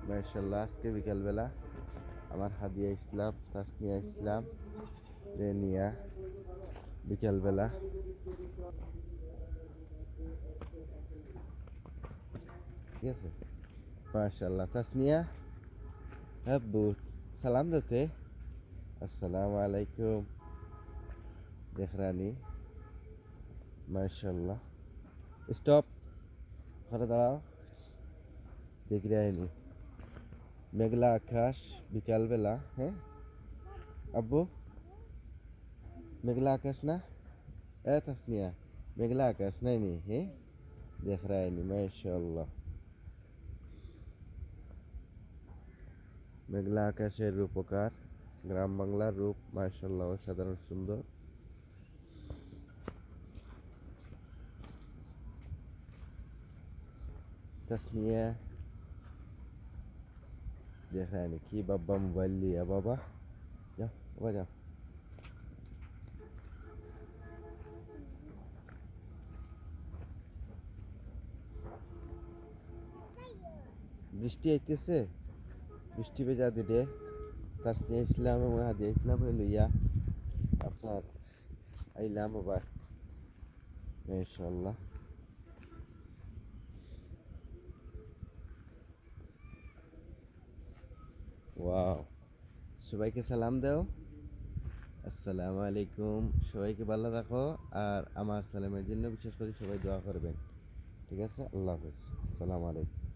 মাশাআল্লাহ আজকে বিকালবেলা আমার হাদিয়া ইসলাম তাসনিয়া ইসলাম রেনিয়া বিকালবেলা ঠিক আছে। মাশাআল্লাহ তাসনিয়া আব্বু সালাম দিতে আসসালামু আলাইকুম দেখ রানী মাশাআল্লাহ স্টপ ঘরে দাঁড়াও দেখি রায়নি মেঘলা আকাশ বিকালবেলা হ্যাঁ আব্বু মেঘলা আকাশ না তাসনিয়া মেঘলা আকাশ নাই নি হ্যাঁ দেখ রায়নি মাশাআল্লাহ মেঘলা আকাশের রূপকার গ্রাম বাংলার রূপ মাশাআল্লাহ অসাধারণ সুন্দর তাসনিয়া দেখ রায়নি কি বাবা মোবাইল লিয়া বাবা যাও বাবা যাও বৃষ্টি আইতেছে বৃষ্টি ভেজা দিলে তাসনিয়া ইসলাম এবং হাদিয়া ইসলাম লইয়া আপনার আইলাম আবার মাশাআল্লাহ ওয়াও সবাইকে সালাম দাও আসসালামু আলাইকুম সবাইকে ভালো রাখো আর আমার সালামের জন্য বিশেষ করে সবাই দোয়া করবেন ঠিক আছে আল্লাহ হাফেজ আসসালামু আলাইকুম